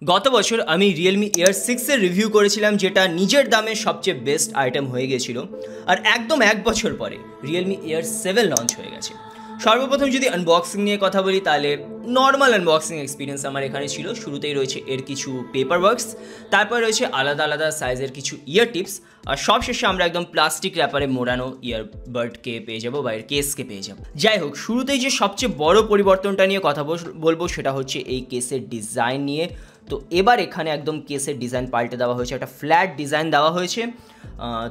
গত বছর আমি রিয়েলমি এয়ার 6-এর রিভিউ করেছিলাম, যেটা নিজের দামে সবচেয়ে বেস্ট আইটেম হয়ে গেছিল। আর একদম এক বছর পরে রিয়েলমি এয়ার 7 লঞ্চ হয়ে গেছে। সর্বপ্রথম যদি আনবক্সিং নিয়ে কথা বলি, তাহলে নর্মাল আনবক্সিং এক্সপিরিয়েন্স আমার এখানে ছিল। শুরুতেই রয়েছে এর কিছু পেপার ওয়ার্কস, তারপর রয়েছে আলাদা আলাদা সাইজের কিছু ইয়ার টিপস, আর সবশেষে আমরা একদম প্লাস্টিক র্যাপারে মোড়ানো ইয়ারবাডকে পেয়ে যাবো বা এর কেসকে পেয়ে যাবো। যাই হোক, শুরুতেই যে সবচেয়ে বড় পরিবর্তনটা নিয়ে কথা বলবো সেটা হচ্ছে এই কেসের ডিজাইন নিয়ে। তো এবার এখানে একদম কেসের ডিজাইন পাল্টে দেওয়া হয়েছে, একটা ফ্ল্যাট ডিজাইন দেওয়া হয়েছে।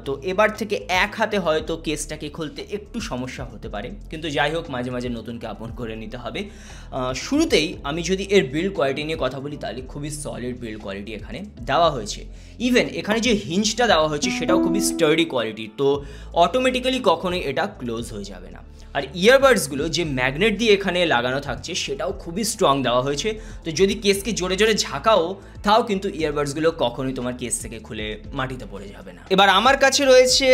তো এবার থেকে এক হাতে হয়তো কেসটাকে খুলতে একটু সমস্যা হতে পারে, কিন্তু যাই হোক, মাঝে মাঝে নতুনকে আপন করে নিতে হবে। শুরুতেই আমি যদি এর বিল্ড কোয়ালিটি নিয়ে কথা বলি, তাহলে খুবই সলিড বিল্ড কোয়ালিটি এখানে দেওয়া হয়েছে। ইভেন এখানে যে হিঞ্জটা দেওয়া হয়েছে সেটাও খুবই স্টার্ডি কোয়ালিটির, তো অটোমেটিক্যালি কখনোই এটা ক্লোজ হয়ে যাবে না। আর ইয়ারবাডসগুলো যে ম্যাগনেট দিয়ে এখানে লাগানো থাকছে সেটাও খুবই স্ট্রং দেওয়া হয়েছে, তো যদি কেসকে জোরে জোরে ঝাঁকাও তাও কিন্তু ইয়ারবাডসগুলো কখনোই তোমার কেস থেকে খুলে মাটিতে পড়ে যাবে না। এবার আমার কাছে রয়েছে,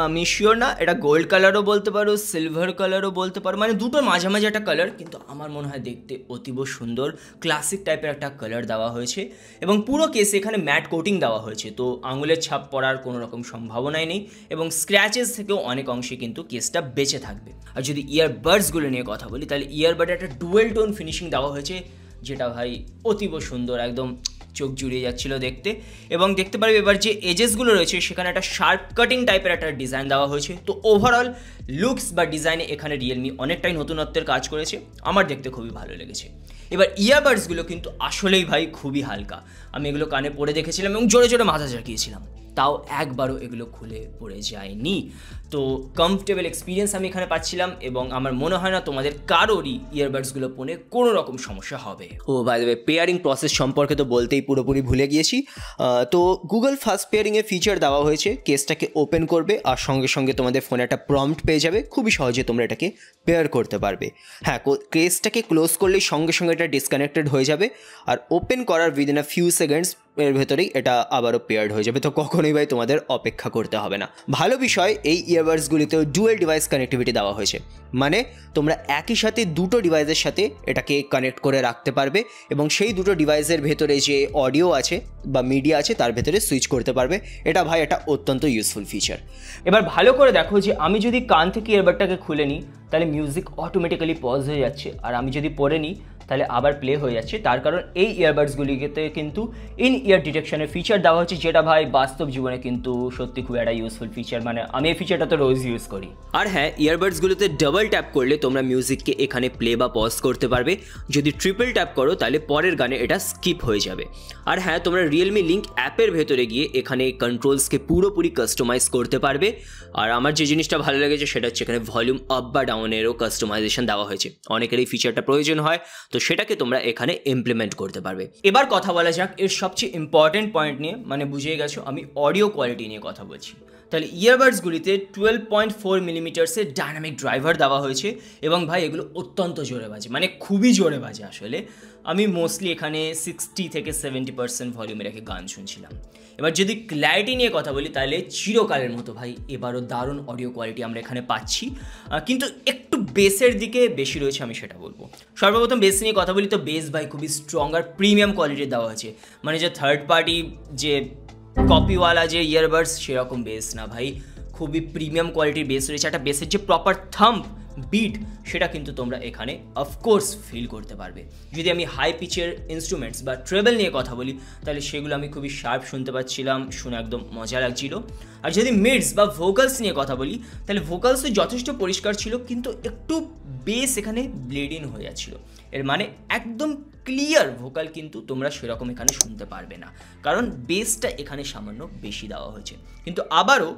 আমি শিওর না, এটা গোল্ড কালারও বলতে পারো, সিলভার কালারও বলতে পারো, মানে দুটোর মাঝামাঝি একটা কালার, কিন্তু আমার মনে হয় দেখতে অতীব সুন্দর ক্লাসিক টাইপের একটা কালার দেওয়া হয়েছে। এবং পুরো কেসে এখানে ম্যাট কোটিং দেওয়া হয়েছে, তো আঙুলের ছাপ পড়ার কোনো রকম সম্ভাবনাই নেই, এবং স্ক্র্যাচেস থেকেও অনেক অংশে কিন্তু কেসটা বেঁচে থাকবে। আর যদি ইয়ারবাডসগুলো নিয়ে কথা বলি, তাহলে ইয়ারবাডে একটা ডুয়েল টোন ফিনিশিং দেওয়া হয়েছে, যেটা ভাই অতীব সুন্দর, একদম চোখ জুড়িয়ে যাচ্ছিল দেখতে। এবং দেখতে পারবে এবার যে এজেসগুলো রয়েছে সেখানে একটা শার্প কাটিং টাইপের একটা ডিজাইন দেওয়া হয়েছে। তো ওভারঅল লুকস বা ডিজাইনে এখানে রিয়েলমি অনেকটাই নতুনত্বের কাজ করেছে, আমার দেখতে খুবই ভালো লেগেছে। এবার ইয়ারবাডসগুলো কিন্তু আসলেই ভাই খুবই হালকা, আমি এগুলো কানে পরে দেখেছিলাম এবং জোরে জোরে মাথা ঝাঁকিয়েছিলাম, তাও একবারও এগুলো খুলে পড়ে যায়নি। তো কমফর্টেবল এক্সপিরিয়েন্স আমি এখানে পাচ্ছিলাম, এবং আমার মনে হয় না তোমাদের কারোরই ইয়ারবাডসগুলো পরে কোনো রকম সমস্যা হবে। Oh by the way, pairing process সম্পর্কে তো বলতেই পুরোপুরি ভুলে গিয়েছি। তো গুগল ফাস্ট পেয়ারিংয়ের ফিচার দেওয়া হয়েছে, কেসটাকে ওপেন করবে আর সঙ্গে সঙ্গে তোমাদের ফোনে একটা প্রম্পট পেয়ে যাবে, খুবই সহজে তোমরা এটাকে পেয়ার করতে পারবে। হ্যাঁ, কেসটাকে ক্লোজ করলেই সঙ্গে সঙ্গে এটা ডিসকানেক্টেড হয়ে যাবে, আর ওপেন করার উইদিন আ ফিউ সেকেন্ডস এর ভেতরেই এটা আবারও পেয়ার্ড হয়ে যাবে, তো কখনোই ভাই তোমাদের অপেক্ষা করতে হবে না। ভালো বিষয়, এই ইয়ারবাডসগুলিতেও ডুয়েল ডিভাইস কানেক্টিভিটি দেওয়া হয়েছে, মানে তোমরা একই সাথে দুটো ডিভাইসের সাথে এটাকে কানেক্ট করে রাখতে পারবে, এবং সেই দুটো ডিভাইসের ভেতরে যে অডিও আছে বা মিডিয়া আছে তার ভেতরে সুইচ করতে পারবে। এটা ভাই একটা অত্যন্ত ইউজফুল ফিচার। এবার ভালো করে দেখো যে আমি যদি কান থেকে ইয়ারবাডটাকে খুলে নিই, তাহলে মিউজিক অটোমেটিক্যালি পজ হয়ে যাচ্ছে, আর আমি যদি পরে নিই তাহলে আবার প্লে হয়ে যাচ্ছে। তার কারণ এই ইয়ারবাডসগুলিতে কিন্তু ইন ইয়ার ডিটেকশনের ফিচার দেওয়া হচ্ছে, যেটা ভাই বাস্তব জীবনে কিন্তু সত্যি খুব একটা ইউজফুল ফিচার, মানে আমি এই ফিচারটা তো রোজ ইউজ করি। আর হ্যাঁ, ইয়ারবাডসগুলোতে ডাবল ট্যাপ করলে তোমরা মিউজিককে এখানে প্লে বা পজ করতে পারবে, যদি ট্রিপল ট্যাপ করো তাহলে পরের গানে এটা স্কিপ হয়ে যাবে। আর হ্যাঁ, তোমরা রিয়েলমি লিঙ্ক অ্যাপের ভেতরে গিয়ে এখানে কন্ট্রোলসকে পুরোপুরি কাস্টমাইজ করতে পারবে। আর আমার যে জিনিসটা ভালো লেগেছে সেটা হচ্ছে এখানে ভলিউম আপ বা ডাউনেরও কাস্টমাইজেশন দেওয়া হয়েছে, অনেকের এই ফিচারটা প্রয়োজন হয়, তো সেটাকে তোমরা এখানে ইমপ্লিমেন্ট করতে পারবে। এবার কথা বলা যাক এর সবচেয়ে ইম্পর্টেন্ট পয়েন্ট নিয়ে, মানে বুঝিয়ে গেছো আমি অডিও কোয়ালিটি নিয়ে কথা বলছি। তাহলে ইয়ারবাডসগুলিতে 12.4 মিলিমিটার্সের ডাইনামিক ড্রাইভার দেওয়া হয়েছে, এবং ভাই এগুলো অত্যন্ত জোরে বাজে, মানে খুবই জোরে বাজে। আসলে আমি মোস্টলি এখানে 60 থেকে 70% ভলিউমে রেখে গান শুনছিলাম। এবার যদি ক্ল্যারিটি নিয়ে কথা বলি, তাহলে চিরকালের মতো ভাই এবারও দারুণ অডিও কোয়ালিটি আমরা এখানে পাচ্ছি, কিন্তু একটু বেসের দিকে বেশি রয়েছে, আমি সেটা বলবো। সর্বপ্রথম বেস নিয়ে কথা বলি, তো বেস ভাই খুবই স্ট্রং আর প্রিমিয়াম কোয়ালিটির দেওয়া আছে, মানে যে থার্ড পার্টি যে কপিওয়ালা যে ইয়ারবাডস সেরকম বেস না ভাই, খুবই প্রিমিয়াম কোয়ালিটির বেস রয়েছে। একটা বেসের যে প্রপার থাম্প বিট সেটা কিন্তু তোমরা এখানে অফকোর্স ফিল করতে পারবে। যদি আমি হাই পিচের ইনস্ট্রুমেন্টস বা ট্রেবল নিয়ে কথা বলি, তাহলে সেগুলো আমি খুবই শার্প শুনতে পাচ্ছিলাম, শুনে একদম মজা লাগছিল। আর যদি মিডস বা ভোকালস নিয়ে কথা বলি, তাহলে ভোকালসও যথেষ্ট পরিষ্কার ছিল, কিন্তু একটু বেস এখানে ব্লেড ইন হয়ে যাচ্ছিলো। এর মানে একদম ক্লিয়ার ভোকাল কিন্তু তোমরা সেরকম এখানে শুনতে পারবে না, কারণ বেসটা এখানে সামান্য বেশি দেওয়া হয়েছে। কিন্তু আবারও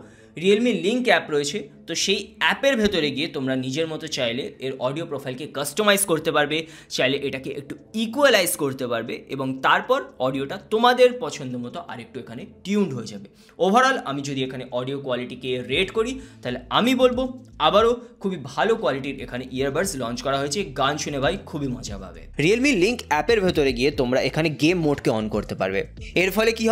রিয়েলমি লিঙ্ক অ্যাপ রয়েছে, তো সেই অ্যাপের ভেতরে গিয়ে তোমরা নিজের মতো চাইলে এর অডিও প্রোফাইলকে কাস্টমাইজ করতে পারবে, চাইলে এটাকে একটু ইকুয়ালাইজ করতে পারবে, এবং তারপর অডিওটা তোমাদের পছন্দ মতো আরেকটু এখানে টিউনড হয়ে যাবে। ওভারঅল আমি যদি এখানে অডিও কোয়ালিটিকে রেট করি, তাহলে আমি বলবো আবারও খুবই ভালো কোয়ালিটির এখানে ইয়ারবাডস লঞ্চ করা হয়েছে, গান শুনে ভাই খুবই মজা পাবে। রিয়েলমি লিঙ্ক অ্যাপের ভেতরে গিয়ে তোমরা এখানে গেম মোডকে অন করতে পারবে। এর ফলে কি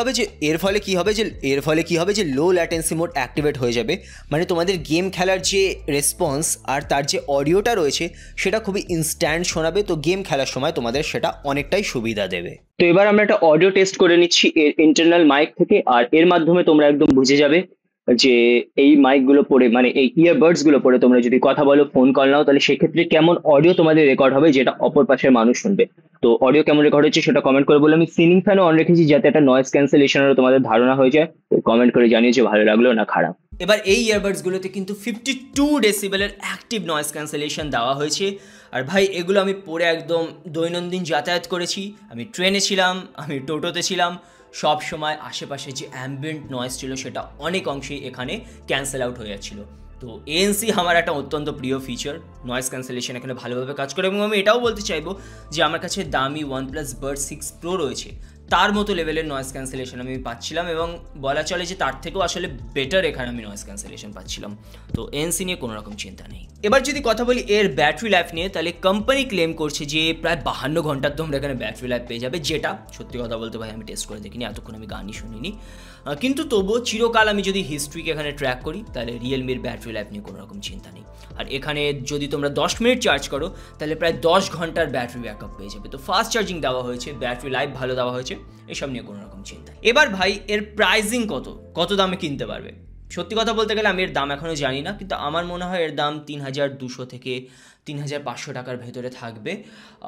হবে যে লো ল্যাটেন্সি মোড অ্যাক্টিভেট হয়ে যাবে, মানে তোমাদের গেম গেম খেলার যে রেসপন্স আর তার যে অডিওটা রয়েছে সেটা খুবই ইনস্ট্যান্ট শোনাবে, তো গেম খেলার সময় তোমাদের সেটা অনেকটাই সুবিধা দেবে। তো এবার আমরা একটা অডিও টেস্ট করে নিচ্ছি এর ইন্টারনাল মাইক থেকে, আর এর মাধ্যমে তোমরা একদম বুঝে যাবে যে এই মাইকগুলো পরে মানে এই ইয়ারবাডস গুলো পরে তোমরা যদি কথা বলো, ফোন কল নাও, তাহলে সেক্ষেত্রে কেমন অডিও তোমাদের রেকর্ড হবে যেটা অপর পাশের মানুষ শুনবে। তো অডিও কেমন রেকর্ড হচ্ছে সেটা কমেন্ট করে বলে, আমি সিলিং ফ্যানও অন রেখেছি যাতে একটা নয়েজ ক্যান্সেলেশনেরও তোমাদের ধারণা হয়ে যায়। তো কমেন্ট করে জানিয়ে যে ভালো লাগলো না খারাপ। এবার এই ইয়ারবাডসগুলোতে কিন্তু 52 ডেসিবেলের অ্যাক্টিভ নয়েজ ক্যান্সেলেশন দেওয়া হয়েছে। আর ভাই এগুলো আমি পরে একদম দৈনন্দিন যাতায়াত করেছি, আমি ট্রেনে ছিলাম, আমি টোটোতে ছিলাম, সব সময় আশেপাশে যে অ্যাম্বিয়েন্ট নয়েজ ছিল সেটা অনেক অংশেই এখানে ক্যান্সেল আউট হয়ে যাচ্ছিল। তো এএনসি আমার একটা অত্যন্ত প্রিয় ফিচার, নয়েজ ক্যান্সেলেশন এখানে ভালোভাবে কাজ করে। এবং আমি এটাও বলতে চাইবো যে আমার কাছে দামি OnePlus Buds 6 Pro রয়েছে, তার মতো লেভেলের নয়েজ ক্যান্সেলেশন আমি পাচ্ছিলাম, এবং বলা চলে যে তার থেকেও আসলে বেটার এখানে আমি নয়েজ ক্যান্সেলেশন পাচ্ছিলাম। তো এএনসি নিয়ে কোনো রকম চিন্তা নেই। এবার যদি কথা বলি এর ব্যাটারি লাইফ নিয়ে, তাহলে কোম্পানি ক্লেম করছে যে প্রায় 52 ঘন্টার তোমরা এখানে ব্যাটারি লাইফ পেয়ে যাবে, যেটা সত্যি কথা বলতে ভাই আমি টেস্ট করে দেখিনি, এতক্ষণ আমি গানই শুনিনি। কিন্তু তবুও চিরকাল আমি যদি হিস্ট্রিকে এখানে ট্র্যাক করি তাহলে রিয়েলমির ব্যাটারি লাইফ নিয়ে কোনো রকম চিন্তা নেই। আর এখানে যদি তোমরা 10 মিনিট চার্জ করো তাহলে প্রায় 10 ঘন্টার ব্যাটারি ব্যাকআপ পেয়ে যাবে। তো ফাস্ট চার্জিং দেওয়া হয়েছে, ব্যাটারি লাইফ ভালো দেওয়া হয়েছে, এসব নিয়ে কোনো রকম চিন্তা। এবার ভাই এর প্রাইসিং কত দামে কিনতে পারবে? সত্যি কথা বলতে গেলে আমি এর দাম এখনও জানি না, কিন্তু আমার মনে হয় এর দাম 3200 থেকে 3500 টাকার ভেতরে থাকবে।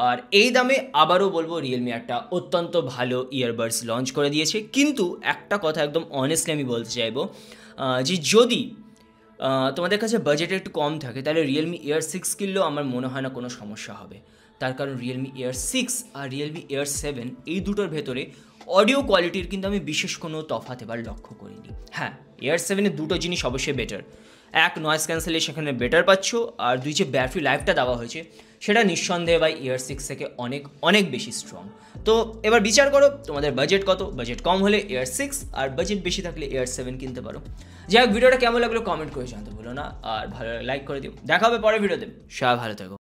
আর এই দামে আবারও বলবো রিয়েলমি একটা অত্যন্ত ভালো ইয়ারবাডস লঞ্চ করে দিয়েছে। কিন্তু একটা কথা একদম অনেস্টলি আমি বলতে চাইবো যে যদি তোমাদের কাছে বাজেট একটু কম থাকে তাহলে রিয়েলমি এয়ার 6 কিনলেও আমার মনে হয় না কোনো সমস্যা হবে। তার কারণ রিয়েলমি এয়ার 6 আর রিয়েলমি এয়ার 7 এই দুটোর ভেতরে অডিও কোয়ালিটির কিন্তু আমি বিশেষ কোনো তফাৎ এবার লক্ষ্য করিনি। হ্যাঁ, এয়ার 7-এর দুটো জিনিস অবশ্যই বেটার, এক নয়েজ ক্যান্সেলেশন এখানে বেটার পাচ্ছ, আর দুই যে ব্যাটারি লাইফটা দেওয়া হয়েছে সেটা নিঃসন্দেহে ভাই এয়ার 6 থেকে অনেক বেশি স্ট্রং। তো এবার বিচার করো তোমাদের বাজেট কত, বাজেট কম হলে এয়ার 6 আর বাজেট বেশি থাকলে এয়ার 7 কিনতে পারো। যাই হোক, ভিডিওটা কেমন লাগলো কমেন্ট করে জানতে ভুলো না, আর ভালো লাইক করে দিও। দেখা হবে পরের ভিডিওতে, সবাই ভালো থাকো।